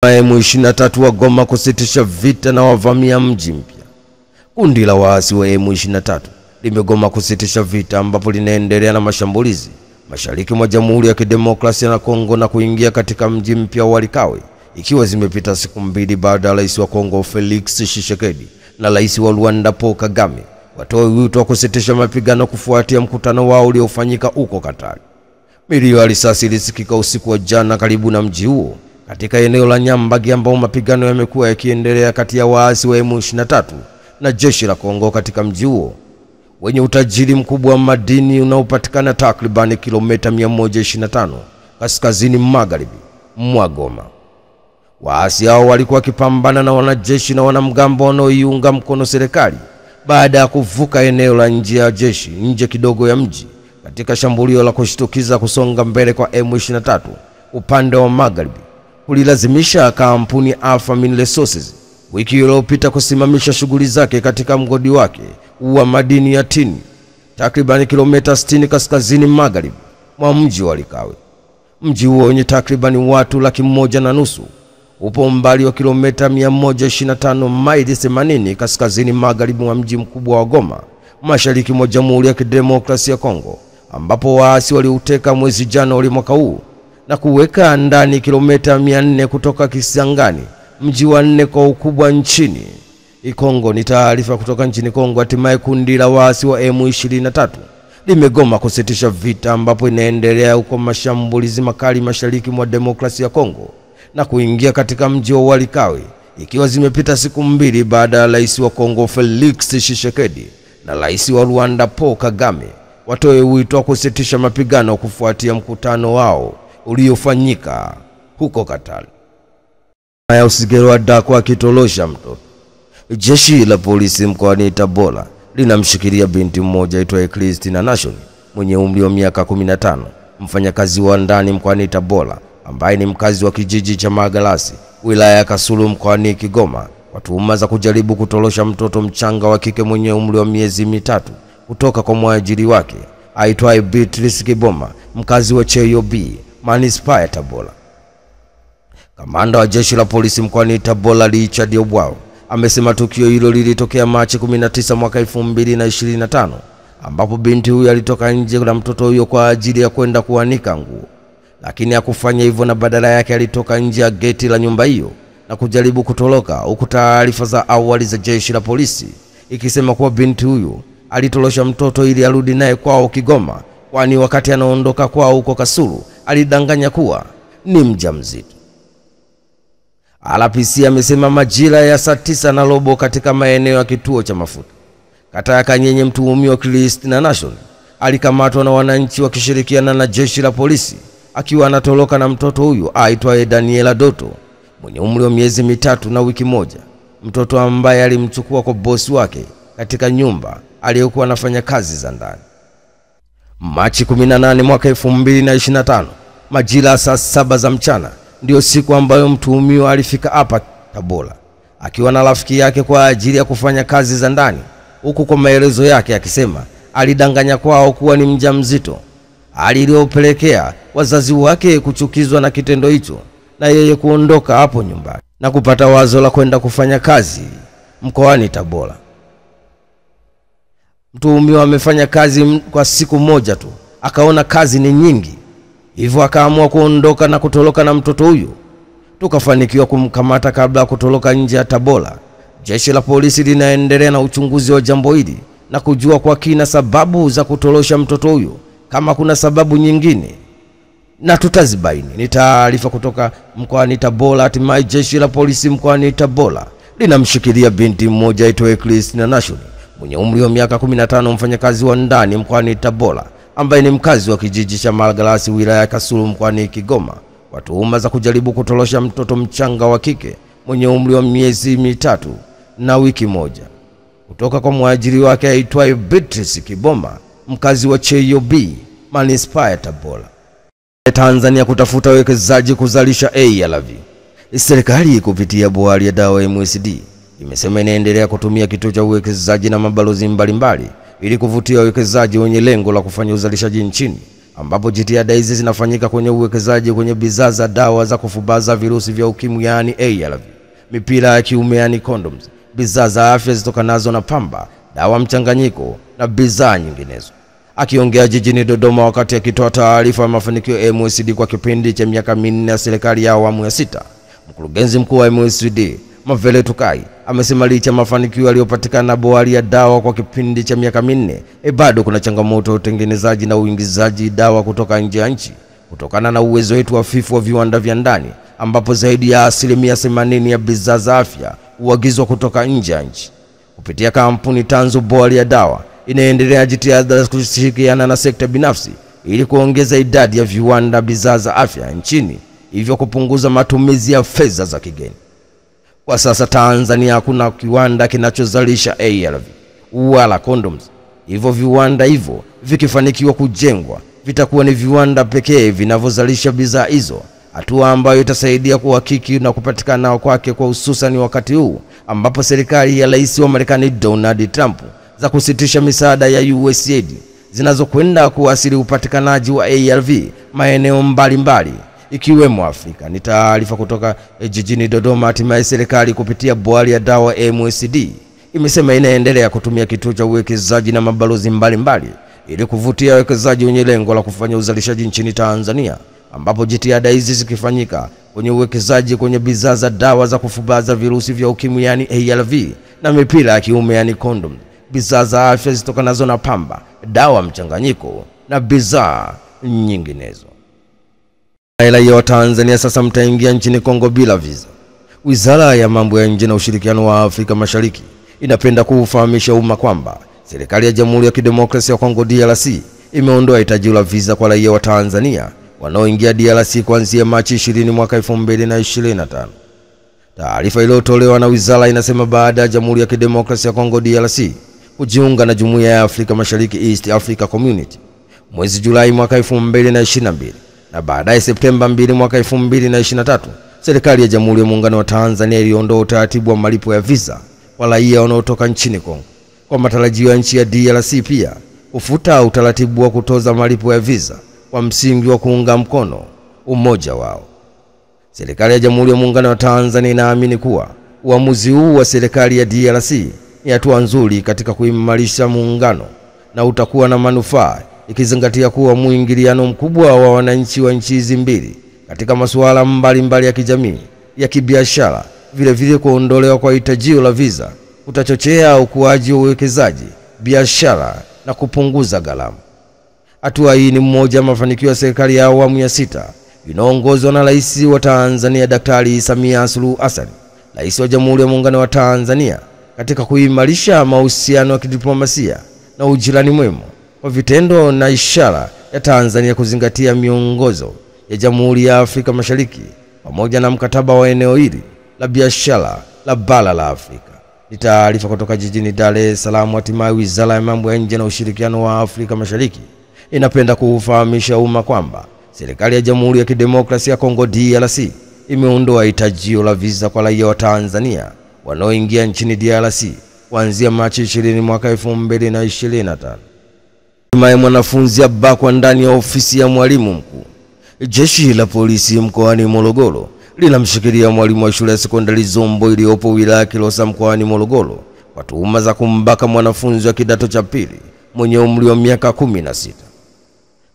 M23 wagoma kusitisha vita na wavamia mji mpya. Kundi la waasi wa M23 limegoma kusitisha vita ambapo linaendelea na mashambulizi mashariki mwa Jamhuri ya Kidemokrasia ya Kongo na kuingia katika mji mpya wa Walikale, ikiwa zimepita siku mbili baada ya Rais wa Kongo Felix Tshisekedi na Rais wa Rwanda Paul Kagame watoe wito wa kusitisha mapigano kufuatia mkutano wao uliofanyika huko Katari. Milio ya risasi ilisikika usiku wa jana karibu na mji huo katika eneo la Nyambagi ambao mapigano yamekuwa yakiendelea kati ya waasi wa M23 na jeshi la Kongo katika mji huo wenye utajiri mkubwa wa madini unaopatikana takriban kilomita 125 kaskazini magharibi mwa Goma. Waasi hao walikuwa wakipambana na wanajeshi na wanamgambo wanaoiunga mkono serikali baada ya kuvuka eneo la nje ya jeshi nje kidogo ya mji katika shambulio la kushtukiza kusonga mbele kwa M23 upande wa magharibi kulilazimisha kampuni Alpha Mine Resources wiki iliyopita kusimamisha shughuli zake katika mgodi wake wa madini ya tini takriban kilomita 60 kaskazini magharibi mwa mji wa Walikale. Mji huo wenye takriban watu 1.5 upo umbali wa kilomita 125 maili 80 kaskazini magharibi mwa mji mkubwa wa Goma, mashariki mwa Jamhuri ya Kidemokrasia ya Kongo, ambapo waasi waliuteka mwezi Januari mwaka huu na kuweka ndani kilomita 400 kutoka Kisangani, mji wa 4 kwa ukubwa nchini Kongo. Ni taarifa kutoka nchini Kongo. Hatimaye kundi la waasi wa M23 limegoma kusitisha vita ambapo inaendelea huko mashambulizi makali mashariki mwa Demokrasia ya Kongo na kuingia katika mji wa Walikale, ikiwa zimepita siku mbili baada ya Rais wa Kongo Felix Tshisekedi na Rais wa Rwanda Paul Kagame watoe wito wa kusitisha mapigano kufuatia mkutano wao uliofanyika huko Katari. Maya Usigero adakwa akitolosha mtoto. Jeshi la polisi mkoani Tabora linamshikilia binti mmoja aitwaye Christina Nation mwenye umri wa miaka 15, mfanyakazi wa ndani mkoani Tabora ambaye ni mkazi wa kijiji cha Magalasi, wilaya ya Kasulu mkoani Kigoma, kwa tuhuma za kujaribu kutolosha mtoto mchanga wa kike mwenye umri wa miezi 3 kutoka kwa mwajiri wake aitwaye Beatrice Kiboma, mkazi wa Cheyo B, Manispaa ya Tabora. Kamanda wa jeshi la polisi mkoani Tabora Richard Obwao amesema tukio hilo lilitokea Machi 19 mwaka 2025 ambapo binti huyo alitoka nje na mtoto huyo kwa ajili ya kwenda kuanika nguo, lakini hakufanya hivyo na badala yake alitoka nje ya geti la nyumba hiyo na kujaribu kutoroka, huku taarifa za awali za jeshi la polisi ikisema kuwa binti huyo alitolosha mtoto ili arudi naye kwao Kigoma, kwani wakati anaondoka kwao huko Kasulu alidanganya kuwa ni mjamzito. RPC amesema majira ya saa 9:15 katika maeneo ya kituo cha mafuta kata ya Kanyenye, mtuhumiwa Christina Nation alikamatwa na wananchi wakishirikiana na jeshi la polisi akiwa anatoroka na mtoto huyo aitwaye Daniela Doto mwenye umri wa miezi 3 na wiki moja, mtoto ambaye alimchukua kwa bosi wake katika nyumba aliyokuwa anafanya kazi za ndani. Machi 18 mwaka 2025 majira saa 7 za mchana ndio siku ambayo mtuhumiwa alifika hapa Tabora akiwa na rafiki yake kwa ajili ya kufanya kazi za ndani, huku kwa maelezo yake akisema alidanganya kwao kuwa ni mjamzito, hali iliyopelekea wazazi wake kuchukizwa na kitendo hicho na yeye kuondoka hapo nyumbani na kupata wazo la kwenda kufanya kazi mkoani Tabora. Mtuhumiwa amefanya kazi kwa siku moja tu, akaona kazi ni nyingi, hivyo akaamua kuondoka na kutoroka na mtoto huyo. Tukafanikiwa kumkamata kabla ya kutoroka nje ya Tabora. Jeshi la polisi linaendelea na uchunguzi wa jambo hili na kujua kwa kina sababu za kutorosha mtoto huyo, kama kuna sababu nyingine na tutazibaini. Ni taarifa kutoka mkoani Tabora. Hatimaye jeshi la polisi mkoani Tabora linamshikilia binti mmoja aitwaye Christina Nation mwenye umri wa miaka 15, mfanyakazi wa ndani mkoani Tabora ambaye ni mkazi wa kijiji cha Magalasi, wilaya ya Kasulu mkoani Kigoma, kwa tuhuma za kujaribu kutolosha mtoto mchanga wa kike mwenye umri wa miezi 3 na wiki moja kutoka kwa mwajiri wake aitwaye Beatrice Kiboma, mkazi wa Cheyo B, Manispaa ya Tabora. Tanzania kutafuta wekezaji kuzalisha ARV. Serikali kupitia bohari ya dawa MSD imesema inaendelea kutumia kituo cha uwekezaji na mabalozi mbalimbali ili kuvutia wawekezaji wenye lengo la kufanya uzalishaji nchini ambapo jitihada hizi zinafanyika kwenye uwekezaji kwenye bidhaa za dawa za kufubaza virusi vya ukimwi yani ARV, mipira ya kiume yani condoms, bidhaa za afya zitokanazo na pamba, dawa mchanganyiko na bidhaa nyinginezo. Akiongea jijini Dodoma wakati akitoa taarifa ya mafanikio ya MSD kwa kipindi cha miaka 4 ya serikali ya awamu ya 6, mkurugenzi mkuu wa MSD Mavele Tukai amesema licha mafanikio yaliyopatikana bohari ya dawa kwa kipindi cha miaka 4, bado kuna changamoto ya utengenezaji na uingizaji dawa kutoka nje ya nchi kutokana na uwezo wetu hafifu wa viwanda vya ndani, ambapo zaidi ya 80% ya bidhaa za afya huagizwa kutoka nje ya nchi. Kupitia kampuni tanzu, bohari ya dawa inaendelea jitihada za kushirikiana na sekta binafsi ili kuongeza idadi ya viwanda bidhaa za afya nchini, hivyo kupunguza matumizi ya fedha za kigeni. Kwa sasa Tanzania hakuna kiwanda kinachozalisha ARV wala condoms. Hivyo viwanda hivyo vikifanikiwa kujengwa vitakuwa ni viwanda pekee vinavyozalisha bidhaa hizo, hatua ambayo itasaidia kuhakiki na kupatikana kwake kwa hususan wakati huu ambapo serikali ya Rais wa Marekani Donald Trump za kusitisha misaada ya USAID zinazokwenda kuasili upatikanaji wa ARV maeneo mbalimbali ikiwemo Afrika. Ni taarifa kutoka jijini Dodoma. Hatimaye serikali kupitia bohari ya dawa MSD imesema inaendelea kutumia kituo cha uwekezaji na mabalozi mbalimbali ili kuvutia wawekezaji wenye lengo la kufanya uzalishaji nchini Tanzania, ambapo jitihada hizi zikifanyika kwenye uwekezaji kwenye bidhaa za dawa za kufubaza virusi vya ukimwi yani ARV na mipira ya kiume yani condom, bidhaa za afya zitokanazo na pamba, dawa mchanganyiko na bidhaa nyinginezo. Raia wa Tanzania sasa mtaingia nchini Kongo bila visa. Wizara ya mambo ya nje na ushirikiano wa Afrika Mashariki inapenda kufahamisha umma kwamba serikali ya Jamhuri ya Kidemokrasia ya Kongo DRC imeondoa hitaji la visa kwa raia wa Tanzania wanaoingia DRC kuanzia Machi 20 mwaka 2025. Taarifa iliyotolewa na wizara inasema baada ya Jamhuri ya Kidemokrasia ya Kongo DRC kujiunga na Jumuiya ya Afrika Mashariki East Africa Community mwezi Julai mwaka 2022 na baadaye Septemba 2 mwaka 2023, serikali ya Jamhuri ya Muungano wa Tanzania iliondoa utaratibu wa malipo ya visa kwa raia wanaotoka nchini Kongo, kwa matarajio ya nchi ya DRC pia kufuta utaratibu wa kutoza malipo ya visa kwa msingi wa kuunga mkono umoja wao. Serikali ya Jamhuri ya Muungano wa Tanzania inaamini kuwa uamuzi huu wa serikali ya DRC ni hatua nzuri katika kuimarisha muungano na utakuwa na manufaa, ikizingatia kuwa muingiliano mkubwa wa wananchi wa nchi hizi mbili katika masuala mbalimbali ya kijamii, ya kibiashara, vile vile kuondolewa kwa hitajio la visa utachochea ukuaji wa uwekezaji, biashara na kupunguza gharama. Hatua hii ni mmoja wa mafanikio ya serikali ya awamu ya 6 inaongozwa na Rais wa Tanzania Daktari Samia Suluhu Hassan, Rais wa Jamhuri ya Muungano wa Tanzania, katika kuimarisha mahusiano ya kidiplomasia na ujirani mwema kwa vitendo na ishara ya Tanzania kuzingatia miongozo ya Jamhuri ya Afrika Mashariki pamoja na mkataba wa eneo hili la biashara la bara la Afrika. Ni taarifa kutoka jijini Dar es Salaam. Hatimaye Wizara ya Mambo ya Nje na Ushirikiano wa Afrika Mashariki inapenda kufahamisha umma kwamba serikali ya Jamhuri ya Kidemokrasia ya Kongo DRC imeondoa hitajio la visa kwa raia wa Tanzania wanaoingia nchini DRC kuanzia Machi 20 mwaka 2025. Hatimaye mwanafunzi abakwa ndani ya ofisi ya mwalimu mkuu. Jeshi la polisi mkoani Morogoro linamshikilia mwalimu wa shule ya sekondari Zombo iliyopo wilaya Kilosa mkoani Morogoro kwa tuhuma za kumbaka mwanafunzi wa kidato cha pili mwenye umri wa miaka 16.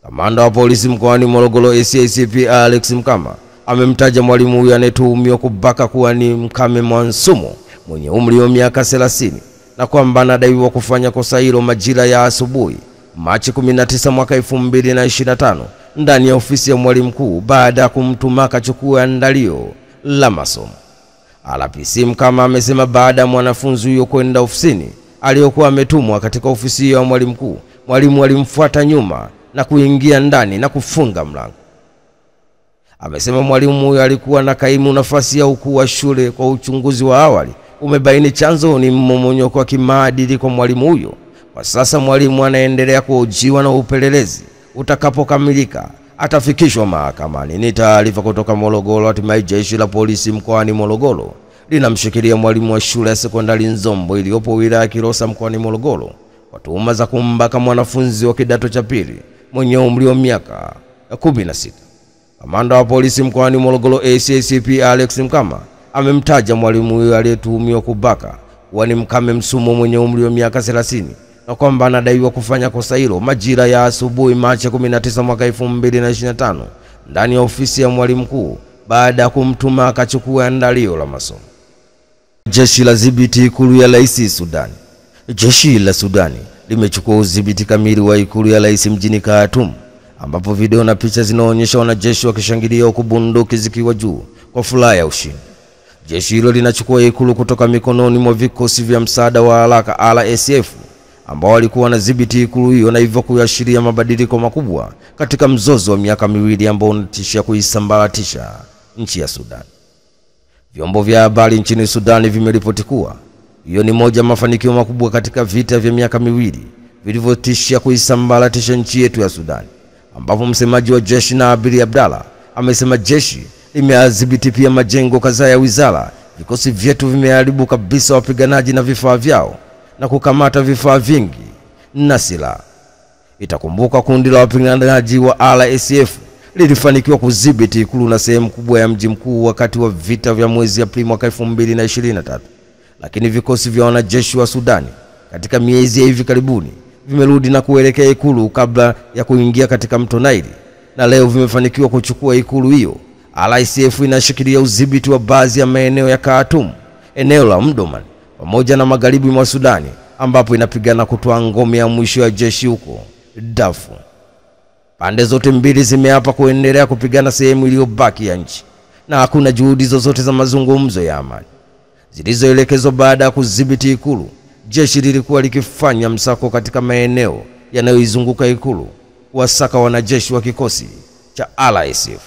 Kamanda wa polisi mkoani Morogoro SACP Alex Mkama amemtaja mwalimu huyo anayetuhumiwa kubaka kuwa ni Mkame Mwansumo mwenye umri wa miaka 30 na kwamba anadaiwa kufanya kosa hilo majira ya asubuhi Machi 19 mwaka 2025 ndani ya ofisi ya mwalimu mkuu baada ya kumtuma akachukua andalio la masomo. RPC Mkama amesema baada ya mwanafunzi huyo kwenda ofisini aliyokuwa ametumwa katika ofisi ya mwalimu mkuu, mwalimu alimfuata nyuma na kuingia ndani na kufunga mlango. Amesema mwalimu huyo alikuwa na kaimu nafasi ya ukuu wa shule. Kwa uchunguzi wa awali umebaini chanzo ni mmomonyoko wa kimaadili kwa mwalimu huyo. Kwa sasa mwalimu anaendelea kuhojiwa na upelelezi utakapokamilika atafikishwa mahakamani. Ni taarifa kutoka Morogoro. Hatimaye jeshi la polisi mkoani Morogoro linamshikilia mwalimu wa shule ya sekondari Nzombo iliyopo wilaya Kilosa mkoani Morogoro kwa tuhuma za kumbaka mwanafunzi wa kidato cha pili mwenye umri wa miaka 16. Kamanda wa polisi mkoani Morogoro ACCP Alex Mkama amemtaja mwalimu huyo aliyetuhumiwa kubaka kuwa ni Mkame Msumo mwenye umri wa miaka 30 na kwamba anadaiwa kufanya kosa hilo majira ya asubuhi Machi 19 mwaka 2025 ndani ya ofisi ya mwalimu mkuu baada ya kumtuma akachukua andalio la masomo. Jeshi la dhibiti ikulu ya Rais Sudani. Jeshi la Sudani limechukua udhibiti kamili wa ikulu ya Rais mjini Khartoum, ambapo video na picha zinaonyesha wanajeshi wakishangilia huku bunduki zikiwa juu kwa furaha ya ushindi. Jeshi hilo linachukua ikulu kutoka mikononi mwa vikosi vya msaada wa haraka RSF ambao walikuwa wanadhibiti ikulu hiyo, na hivyo kuashiria mabadiliko makubwa katika mzozo wa miaka miwili ambao unatishia kuisambaratisha nchi ya Sudan. Vyombo vya habari nchini Sudan vimeripoti kuwa hiyo ni moja mafanikio makubwa katika vita vya miaka miwili vilivyotishia kuisambaratisha nchi yetu ya Sudan, ambapo msemaji wa jeshi Nabil Abdallah amesema jeshi limeadhibiti pia majengo kadhaa ya wizara. Vikosi vyetu vimeharibu kabisa wapiganaji na vifaa vyao na kukamata vifaa vingi na silaha. Itakumbuka kundi la wapiganaji wa RSF lilifanikiwa kudhibiti ikulu na sehemu kubwa ya mji mkuu wakati wa vita vya mwezi Aprili mwaka 2023, lakini vikosi vya wanajeshi wa Sudani katika miezi ya hivi karibuni vimerudi na kuelekea ikulu kabla ya kuingia katika mto Nile, na leo vimefanikiwa kuchukua ikulu hiyo. RSF inashikilia udhibiti wa baadhi ya maeneo ya Khartoum, eneo la Omdurman pamoja na magharibi mwa Sudani, ambapo inapigana kutoa ngome ya mwisho ya jeshi huko Darfur. Pande zote mbili zimeapa kuendelea kupigana sehemu iliyobaki ya nchi, na hakuna juhudi zozote za mazungumzo ya amani zilizoelekezwa. Baada ya kudhibiti ikulu, jeshi lilikuwa likifanya msako katika maeneo yanayoizunguka ikulu kuwasaka wanajeshi wa kikosi cha RSF.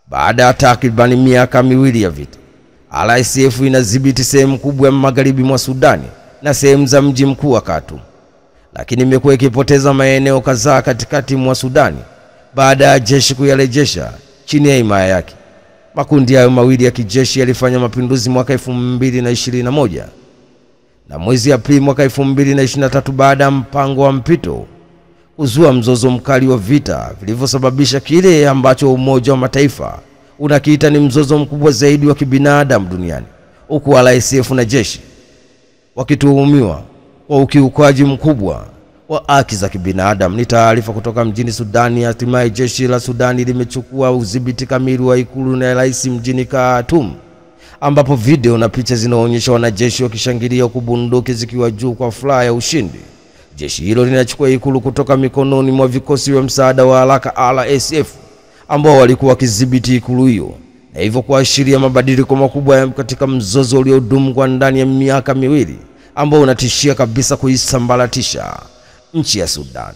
Baada ya takriban miaka miwili ya vita, RSF inadhibiti sehemu kubwa ya magharibi mwa Sudani na sehemu za mji mkuu wa Khartoum, lakini imekuwa ikipoteza maeneo kadhaa katikati mwa Sudani baada ya jeshi kuyarejesha chini ya himaya yake. Makundi hayo mawili ya kijeshi yalifanya mapinduzi mwaka 2021 na mwezi Aprili mwaka 2023 baada ya mpango wa mpito kuzua mzozo mkali wa vita vilivyosababisha kile ambacho Umoja wa Mataifa unakiita ni mzozo mkubwa zaidi wa kibinadamu duniani, huku RSF na jeshi wakituhumiwa kwa ukiukaji mkubwa wa haki za kibinadamu. Ni taarifa kutoka mjini Sudani. Hatimaye jeshi la Sudani limechukua udhibiti kamili wa ikulu na rais mjini Khartoum, ambapo video na picha zinaonyesha wanajeshi wakishangilia huku bunduki zikiwa juu kwa furaha ya ushindi. Jeshi hilo linachukua ikulu kutoka mikononi mwa vikosi vya msaada wa haraka RSF ambao walikuwa wakidhibiti ikulu hiyo, na hivyo kuashiria mabadiliko makubwa katika mzozo uliodumu kwa ndani ya miaka miwili ambao unatishia kabisa kuisambaratisha nchi ya Sudan.